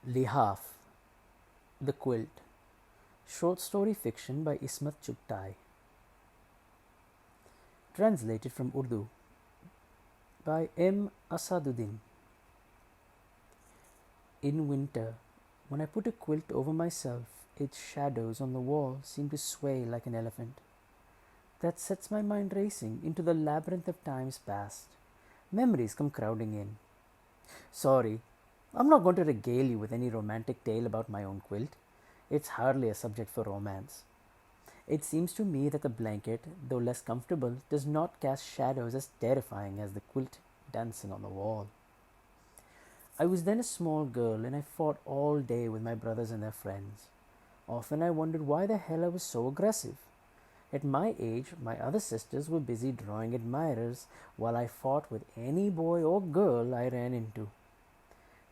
Lihaaf, The Quilt, short story fiction by Ismat Chugtai, translated from Urdu by M. Asaduddin. In winter, when I put a quilt over myself, its shadows on the wall seem to sway like an elephant. That sets my mind racing into the labyrinth of times past. Memories come crowding in. Sorry, I'm not going to regale you with any romantic tale about my own quilt. It's hardly a subject for romance. It seems to me that the blanket, though less comfortable, does not cast shadows as terrifying as the quilt dancing on the wall. I was then a small girl and I fought all day with my brothers and their friends. Often I wondered why the hell I was so aggressive. At my age, my other sisters were busy drawing admirers while I fought with any boy or girl I ran into.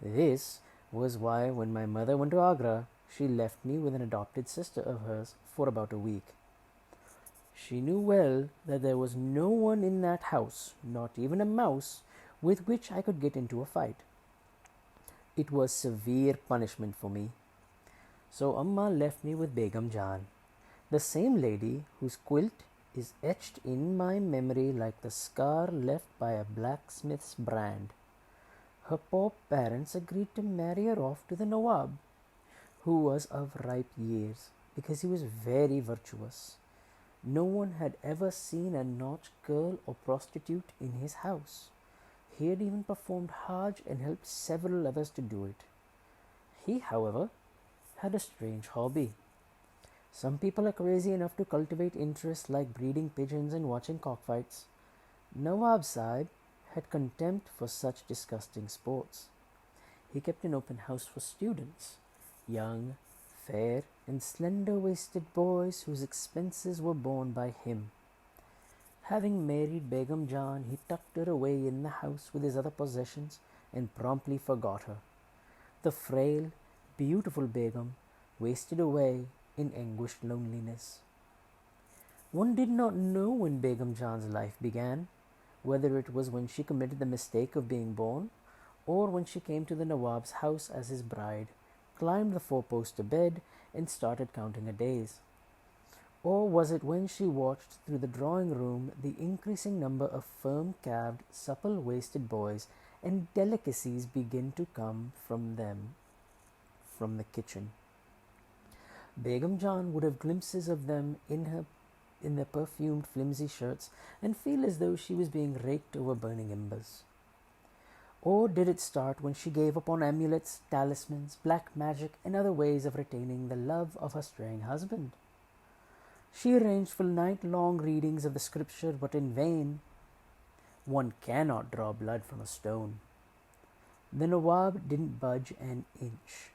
This was why, when my mother went to Agra, she left me with an adopted sister of hers for about a week. She knew well that there was no one in that house, not even a mouse, with which I could get into a fight. It was severe punishment for me. So Amma left me with Begum Jan, the same lady whose quilt is etched in my memory like the scar left by a blacksmith's brand. Her poor parents agreed to marry her off to the Nawab, who was of ripe years, because he was very virtuous. No one had ever seen a nautch girl or prostitute in his house. He had even performed Hajj and helped several others to do it. He, however, had a strange hobby. Some people are crazy enough to cultivate interests like breeding pigeons and watching cockfights. Nawab Sahib had contempt for such disgusting sports. He kept an open house for students, young, fair, and slender-waisted boys whose expenses were borne by him. Having married Begum Jan, he tucked her away in the house with his other possessions and promptly forgot her. The frail, beautiful Begum wasted away in anguished loneliness. One did not know when Begum Jan's life began, whether it was when she committed the mistake of being born, or when she came to the Nawab's house as his bride, climbed the four-poster bed, and started counting her days. Or was it when she watched through the drawing room the increasing number of firm-calved, supple-waisted boys and delicacies begin to come from them, from the kitchen? Begum Jan would have glimpses of them in their perfumed flimsy shirts and feel as though she was being raked over burning embers. Or did it start when she gave up on amulets, talismans, black magic, and other ways of retaining the love of her straying husband? She arranged for night-long readings of the scripture, but in vain. One cannot draw blood from a stone. The Nawab didn't budge an inch.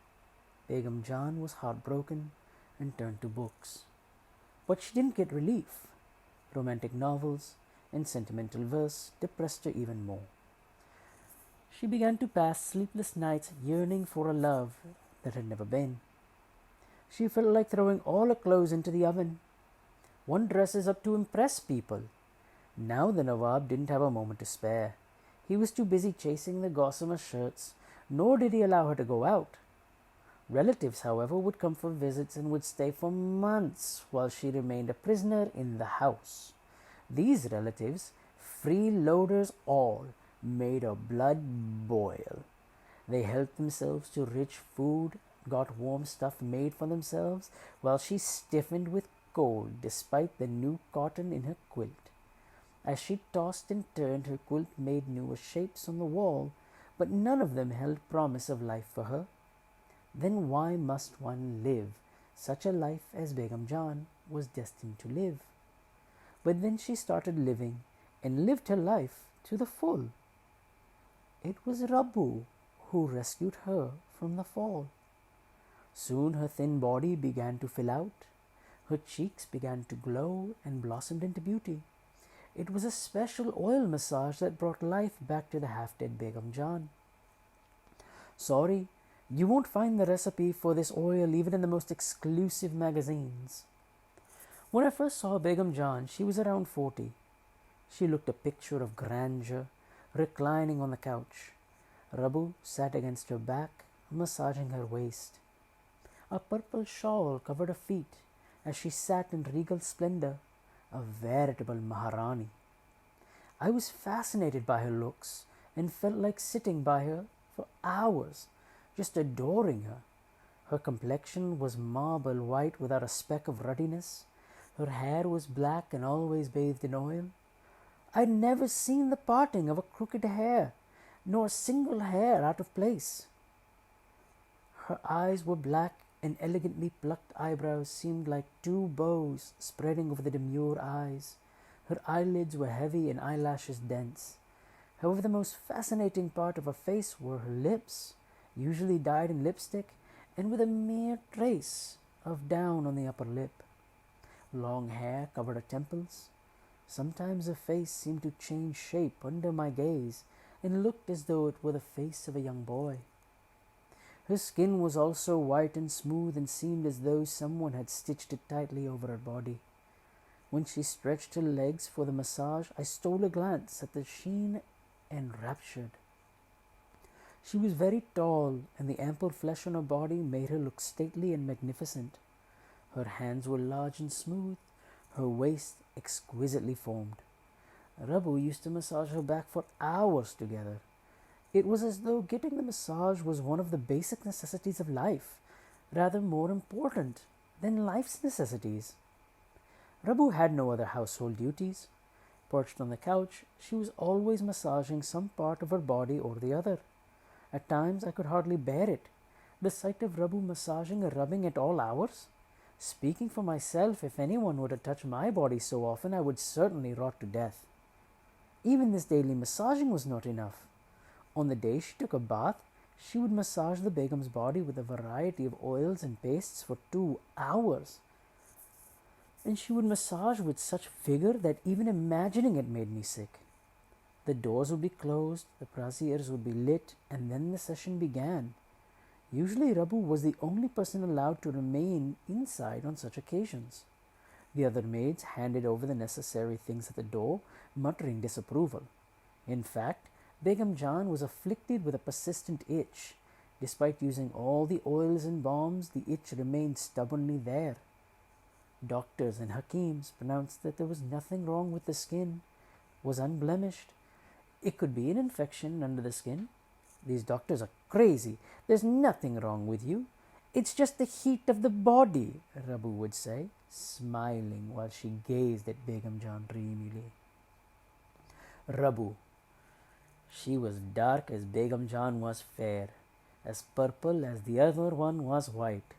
Begum Jan was heartbroken and turned to books. But she didn't get relief. Romantic novels and sentimental verse depressed her even more. She began to pass sleepless nights yearning for a love that had never been. She felt like throwing all her clothes into the oven. One dresses up to impress people. Now the Nawab didn't have a moment to spare. He was too busy chasing the gossamer shirts, nor did he allow her to go out. Relatives, however, would come for visits and would stay for months while she remained a prisoner in the house. These relatives, freeloaders all, made her blood boil. They helped themselves to rich food, got warm stuff made for themselves, while she stiffened with cold despite the new cotton in her quilt. As she tossed and turned, her quilt made newer shapes on the wall, but none of them held promise of life for her. Then why must one live such a life as Begum Jan was destined to live? But then she started living and lived her life to the full. It was Rabbu who rescued her from the fall. Soon her thin body began to fill out. Her cheeks began to glow and blossomed into beauty. It was a special oil massage that brought life back to the half-dead Begum Jan. Sorry, you won't find the recipe for this oil even in the most exclusive magazines. When I first saw Begum Jan, she was around 40. She looked a picture of grandeur, reclining on the couch. Rabu sat against her back, massaging her waist. A purple shawl covered her feet as she sat in regal splendor, a veritable Maharani. I was fascinated by her looks and felt like sitting by her for hours, just adoring her. Her complexion was marble white without a speck of ruddiness. Her hair was black and always bathed in oil. I'd never seen the parting of a crooked hair, nor a single hair out of place. Her eyes were black, and elegantly plucked eyebrows seemed like two bows spreading over the demure eyes. Her eyelids were heavy and eyelashes dense. However, the most fascinating part of her face were her lips, usually dyed in lipstick, and with a mere trace of down on the upper lip. Long hair covered her temples. Sometimes her face seemed to change shape under my gaze and looked as though it were the face of a young boy. Her skin was also white and smooth and seemed as though someone had stitched it tightly over her body. When she stretched her legs for the massage, I stole a glance at the sheen enraptured. She was very tall, and the ample flesh on her body made her look stately and magnificent. Her hands were large and smooth, her waist exquisitely formed. Rabu used to massage her back for hours together. It was as though getting the massage was one of the basic necessities of life, rather more important than life's necessities. Rabu had no other household duties. Perched on the couch, she was always massaging some part of her body or the other. At times I could hardly bear it, the sight of Rabu massaging or rubbing at all hours. Speaking for myself, if anyone were to touch my body so often, I would certainly rot to death. Even this daily massaging was not enough. On the day she took a bath, she would massage the Begum's body with a variety of oils and pastes for 2 hours. And she would massage with such vigor that even imagining it made me sick. The doors would be closed, the braziers would be lit, and then the session began. Usually Rabu was the only person allowed to remain inside on such occasions. The other maids handed over the necessary things at the door, muttering disapproval. In fact, Begum Jan was afflicted with a persistent itch. Despite using all the oils and balms, the itch remained stubbornly there. Doctors and hakims pronounced that there was nothing wrong with the skin, was unblemished. It could be an infection under the skin. These doctors are crazy. There's nothing wrong with you. It's just the heat of the body, Rabu would say, smiling while she gazed at Begum Jan dreamily. Rabu. She was dark as Begum Jan was fair, as purple as the other one was white.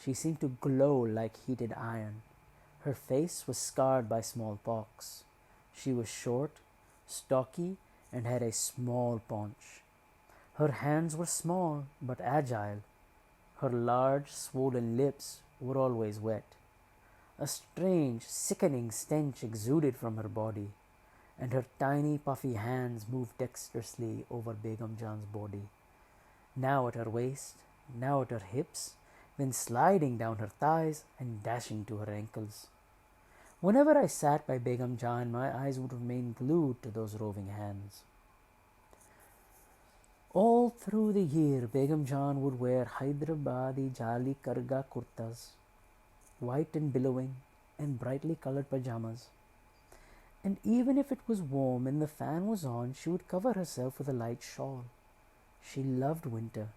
She seemed to glow like heated iron. Her face was scarred by smallpox. She was short, stocky, and had a small paunch. Her hands were small but agile. Her large, swollen lips were always wet. A strange, sickening stench exuded from her body, and her tiny, puffy hands moved dexterously over Begum Jan's body, now at her waist, now at her hips, then sliding down her thighs and dashing to her ankles. Whenever I sat by Begum Jan, my eyes would remain glued to those roving hands. All through the year, Begum Jan would wear Hyderabadi Jali Karga kurtas, white and billowing, and brightly colored pajamas. And even if it was warm and the fan was on, she would cover herself with a light shawl. She loved winter.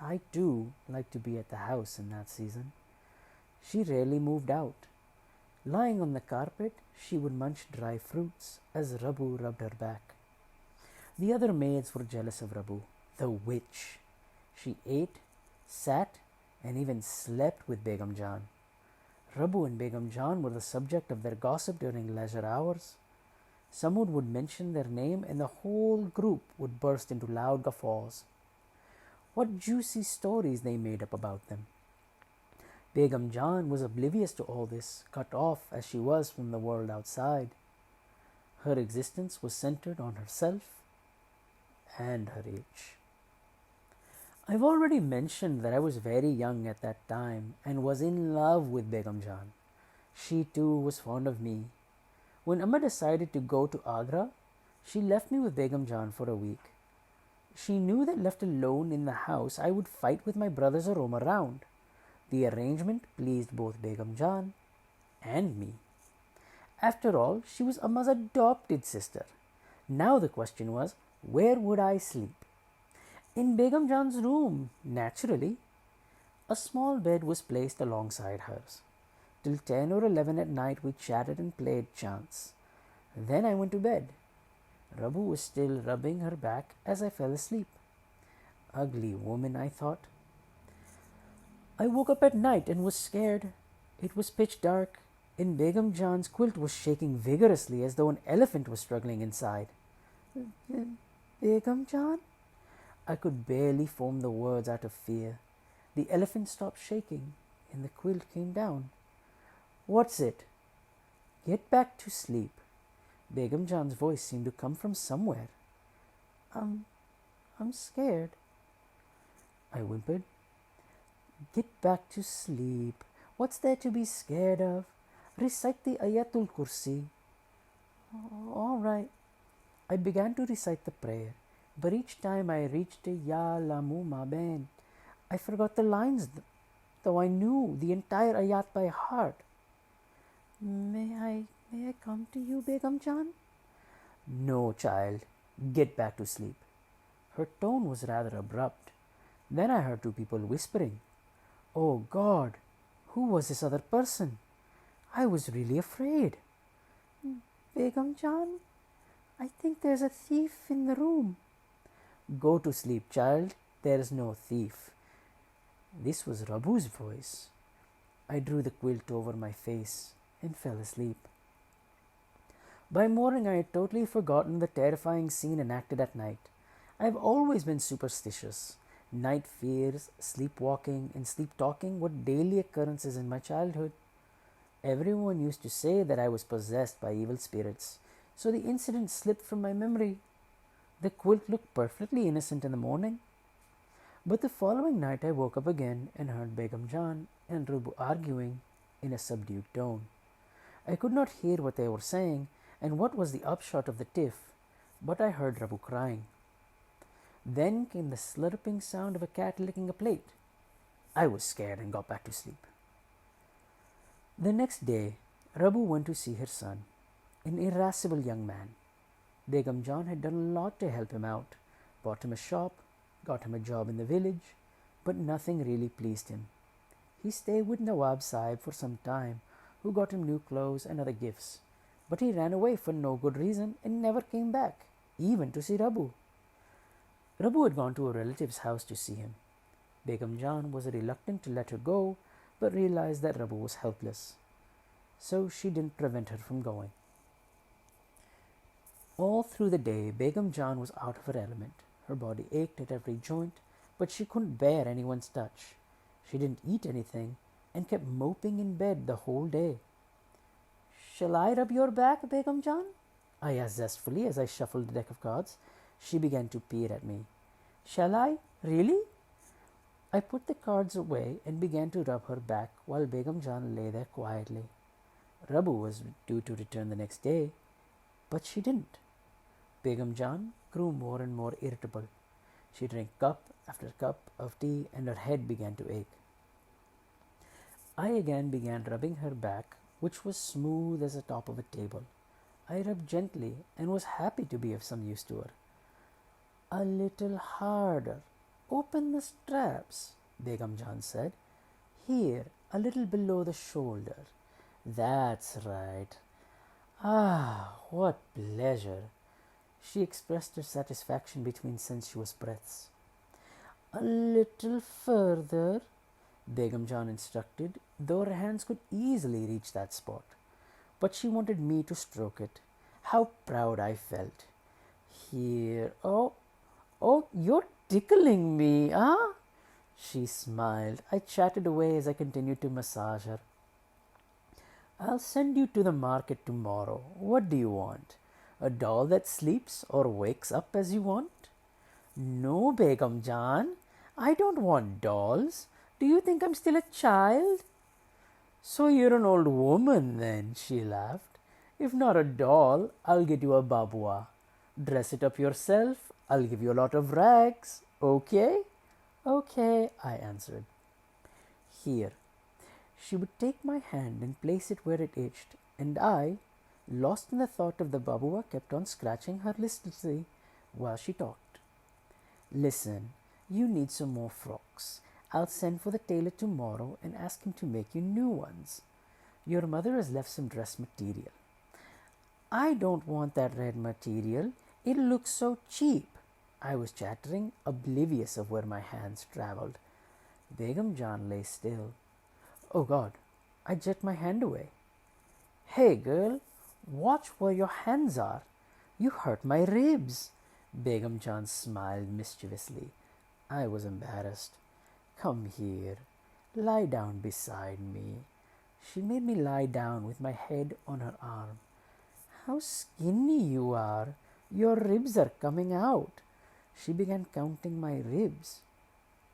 I, too, liked to be at the house in that season. She rarely moved out. Lying on the carpet, she would munch dry fruits as Rabu rubbed her back. The other maids were jealous of Rabu, the witch. She ate, sat, and even slept with Begum Jan. Rabu and Begum Jan were the subject of their gossip during leisure hours. Someone would mention their name and the whole group would burst into loud guffaws. What juicy stories they made up about them. Begum Jan was oblivious to all this, cut off as she was from the world outside. Her existence was centered on herself and her age. I've already mentioned that I was very young at that time and was in love with Begum Jan. She too was fond of me. When Amma decided to go to Agra, she left me with Begum Jan for a week. She knew that left alone in the house I would fight with my brothers or roam around. The arrangement pleased both Begum Jan and me. After all, she was Amma's adopted sister. Now the question was, where would I sleep? In Begum Jan's room, naturally. A small bed was placed alongside hers. Till 10 or 11 at night we chatted and played chants. Then I went to bed. Rabu was still rubbing her back as I fell asleep. Ugly woman, I thought. I woke up at night and was scared. It was pitch dark, and Begum Jan's quilt was shaking vigorously as though an elephant was struggling inside. Begum Jan? I could barely form the words out of fear. The elephant stopped shaking, and the quilt came down. What's it? Get back to sleep. Begum Jan's voice seemed to come from somewhere. I'm scared, I whimpered. Get back to sleep. What's there to be scared of? Recite the Ayatul Kursi. All right. I began to recite the prayer, but each time I reached Ya Lamu Ma Ben, I forgot the lines, though I knew the entire ayat by heart. May I come to you, Begum Jan? No, child. Get back to sleep. Her tone was rather abrupt. Then I heard two people whispering. Oh God, who was this other person? I was really afraid. Begum Jan, I think there's a thief in the room. Go to sleep, child. There is no thief. This was Rabu's voice. I drew the quilt over my face and fell asleep. By morning, I had totally forgotten the terrifying scene enacted at night. I have always been superstitious. Night fears, sleepwalking, and sleep talking were daily occurrences in my childhood. Everyone used to say that I was possessed by evil spirits, so the incident slipped from my memory. The quilt looked perfectly innocent in the morning. But the following night I woke up again and heard Begum Jan and Rubu arguing in a subdued tone. I could not hear what they were saying and what was the upshot of the tiff, but I heard Rabu crying. Then came the slurping sound of a cat licking a plate. I was scared and got back to sleep. The next day, Rabu went to see her son, an irascible young man. Begum Jan had done a lot to help him out, bought him a shop, got him a job in the village, but nothing really pleased him. He stayed with Nawab Sahib for some time, who got him new clothes and other gifts, but he ran away for no good reason and never came back, even to see Rabu. Rabu had gone to a relative's house to see him. Begum Jan was reluctant to let her go, but realized that Rabu was helpless, so she didn't prevent her from going. All through the day, Begum Jan was out of her element. Her body ached at every joint, but she couldn't bear anyone's touch. She didn't eat anything and kept moping in bed the whole day. Shall I rub your back, Begum Jan? I asked zestfully as I shuffled the deck of cards. She began to peer at me. Shall I? Really? I put the cards away and began to rub her back while Begum Jan lay there quietly. Rabu was due to return the next day, but she didn't. Begum Jan grew more and more irritable. She drank cup after cup of tea and her head began to ache. I again began rubbing her back, which was smooth as the top of a table. I rubbed gently and was happy to be of some use to her. A little harder. Open the straps, Begum Jan said. Here, a little below the shoulder. That's right. Ah, what pleasure. She expressed her satisfaction between sensuous breaths. A little further, Begum Jan instructed, though her hands could easily reach that spot. But she wanted me to stroke it. How proud I felt. Here, oh, you're tickling me, huh? She smiled. I chatted away as I continued to massage her. I'll send you to the market tomorrow. What do you want? A doll that sleeps or wakes up as you want? No, Begum Jan. I don't want dolls. Do you think I'm still a child? So you're an old woman then, she laughed. If not a doll, I'll get you a babua. Dress it up yourself. I'll give you a lot of rags. Okay? Okay, I answered. Here. She would take my hand and place it where it itched, and I, lost in the thought of the babua, kept on scratching her listlessly while she talked. Listen, you need some more frocks. I'll send for the tailor tomorrow and ask him to make you new ones. Your mother has left some dress material. I don't want that red material. It looks so cheap. I was chattering, oblivious of where my hands travelled. Begum Jan lay still. Oh God, I jerked my hand away. Hey girl, watch where your hands are. You hurt my ribs. Begum Jan smiled mischievously. I was embarrassed. Come here. Lie down beside me. She made me lie down with my head on her arm. How skinny you are. Your ribs are coming out. She began counting my ribs.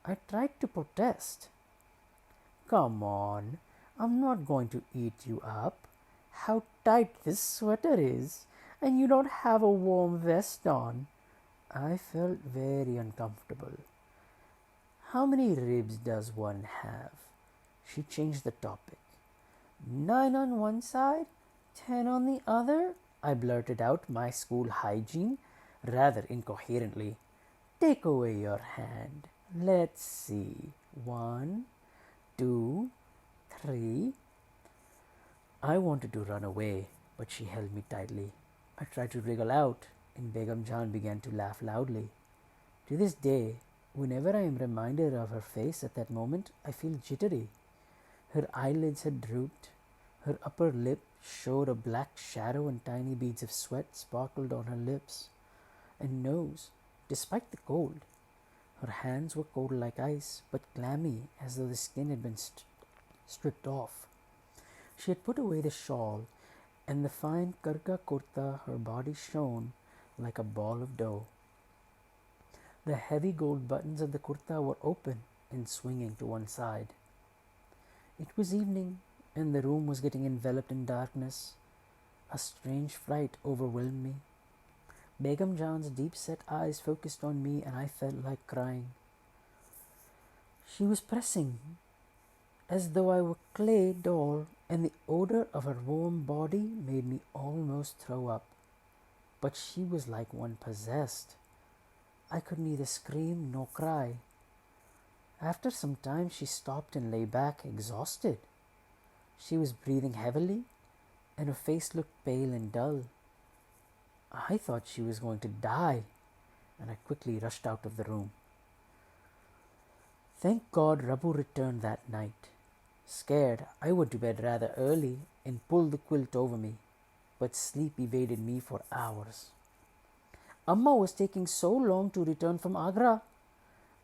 I tried to protest. Come on, I'm not going to eat you up. How tight this sweater is, and you don't have a warm vest on. I felt very uncomfortable. How many ribs does one have? She changed the topic. 9 on one side, 10 on the other? I blurted out my school hygiene rather incoherently. Take away your hand. Let's see. 1, 2, 3. I wanted to run away, but she held me tightly. I tried to wriggle out, and Begum Jan began to laugh loudly. To this day, whenever I am reminded of her face at that moment, I feel jittery. Her eyelids had drooped. Her upper lip showed a black shadow, and tiny beads of sweat sparkled on her lips and nose, despite the cold. Her hands were cold like ice, but clammy, as though the skin had been stripped off. She had put away the shawl, and the fine karga kurta her body shone like a ball of dough. The heavy gold buttons of the kurta were open and swinging to one side. It was evening, and the room was getting enveloped in darkness. A strange fright overwhelmed me. Begum Jan's deep-set eyes focused on me, and I felt like crying. She was pressing, as though I were a clay doll, and the odor of her warm body made me almost throw up. But she was like one possessed. I could neither scream nor cry. After some time, she stopped and lay back, exhausted. She was breathing heavily, and her face looked pale and dull. I thought she was going to die, and I quickly rushed out of the room. Thank God Rabu returned that night. Scared, I went to bed rather early and pulled the quilt over me, but sleep evaded me for hours. Amma was taking so long to return from Agra.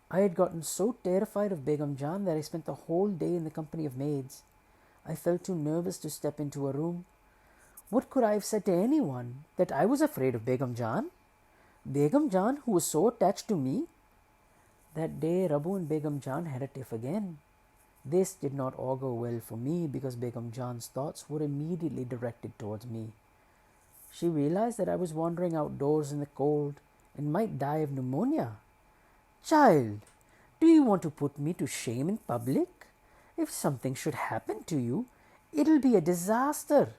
I had gotten so terrified of Begum Jan that I spent the whole day in the company of maids. I felt too nervous to step into a room. What could I have said to anyone? That I was afraid of Begum Jan? Begum Jan, who was so attached to me? That day, Rabu and Begum Jan had a tiff again. This did not augur well for me because Begum Jan's thoughts were immediately directed towards me. She realized that I was wandering outdoors in the cold and might die of pneumonia. Child, do you want to put me to shame in public? If something should happen to you, it'll be a disaster.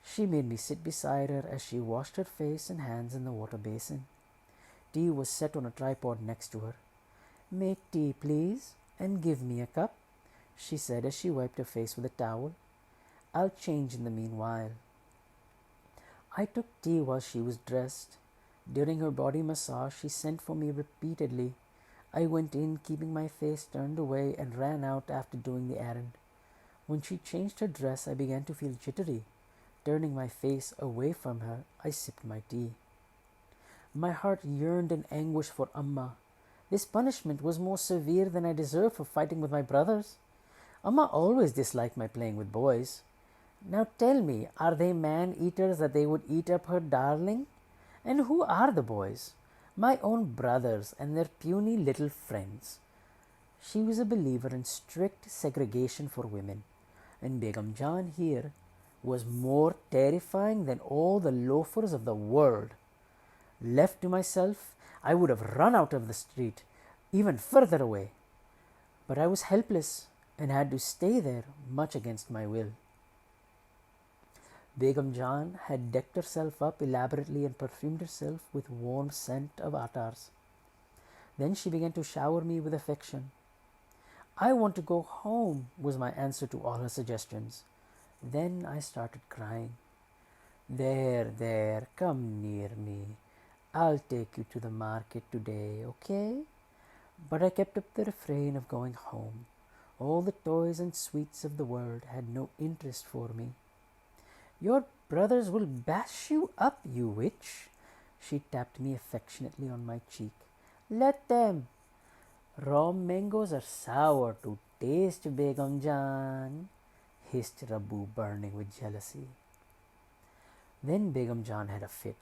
She made me sit beside her as she washed her face and hands in the water basin. Tea was set on a tripod next to her. Make tea, please, and give me a cup, she said as she wiped her face with a towel. I'll change in the meanwhile. I took tea while she was dressed. During her body massage, she sent for me repeatedly. I went in, keeping my face turned away, and ran out after doing the errand. When she changed her dress, I began to feel jittery. Turning my face away from her, I sipped my tea. My heart yearned in anguish for Amma. This punishment was more severe than I deserved for fighting with my brothers. Amma always disliked my playing with boys. Now tell me, are they man-eaters that they would eat up her darling? And who are the boys? My own brothers and their puny little friends. She was a believer in strict segregation for women, and Begum Jan here was more terrifying than all the loafers of the world. Left to myself, I would have run out of the street, even further away. But I was helpless and had to stay there, much against my will. Begum Jan had decked herself up elaborately and perfumed herself with warm scent of attars. Then she began to shower me with affection. I want to go home, was my answer to all her suggestions. Then I started crying. There, come near me. I'll take you to the market today, okay? But I kept up the refrain of going home. All the toys and sweets of the world had no interest for me. Your brothers will bash you up, you witch. She tapped me affectionately on my cheek. Let them. Raw mangoes are sour to taste, Begum Jan, hissed Rabu, burning with jealousy. Then Begum Jan had a fit.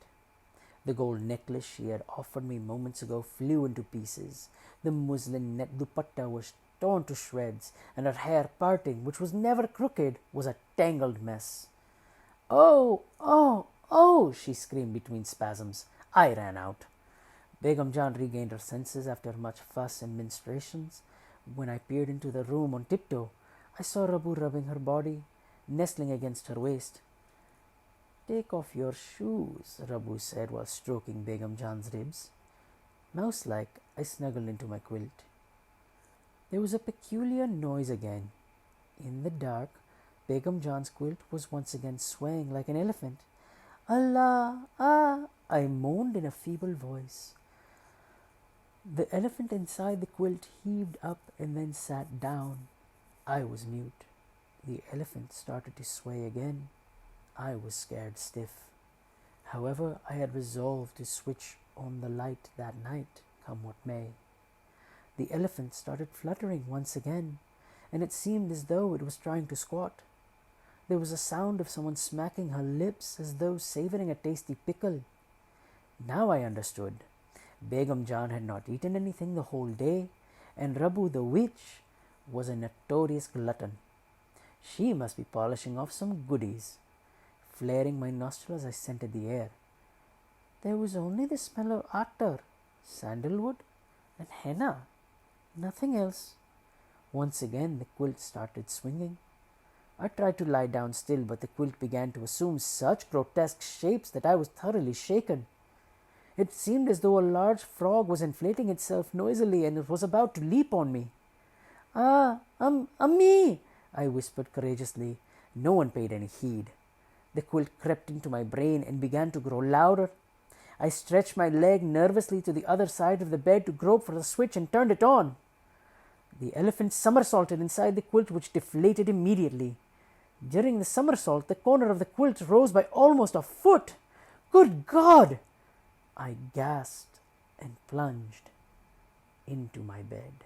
The gold necklace she had offered me moments ago flew into pieces. The muslin net dupatta was torn to shreds, and her hair parting, which was never crooked, was a tangled mess. Oh, she screamed between spasms. I ran out. Begum Jan regained her senses after much fuss and ministrations. When I peered into the room on tiptoe, I saw Rabu rubbing her body, nestling against her waist. Take off your shoes, Rabu said while stroking Begum Jan's ribs. Mouse-like, I snuggled into my quilt. There was a peculiar noise again. In the dark, Begum Jan's quilt was once again swaying like an elephant. Allah, I moaned in a feeble voice. The elephant inside the quilt heaved up and then sat down. I was mute. The elephant started to sway again. I was scared stiff. However, I had resolved to switch on the light that night, come what may. The elephant started fluttering once again, and it seemed as though it was trying to squat. There was a sound of someone smacking her lips as though savoring a tasty pickle. Now I understood. Begum Jan had not eaten anything the whole day, and Rabu the witch was a notorious glutton. She must be polishing off some goodies. Flaring my nostrils, I scented the air. There was only the smell of attar, sandalwood, and henna. Nothing else. Once again, the quilt started swinging. I tried to lie down still, but the quilt began to assume such grotesque shapes that I was thoroughly shaken. It seemed as though a large frog was inflating itself noisily and it was about to leap on me. Me, I whispered courageously. No one paid any heed. The quilt crept into my brain and began to grow louder. I stretched my leg nervously to the other side of the bed to grope for the switch and turned it on. The elephant somersaulted inside the quilt, which deflated immediately. During the somersault, the corner of the quilt rose by almost a foot. Good God! I gasped and plunged into my bed.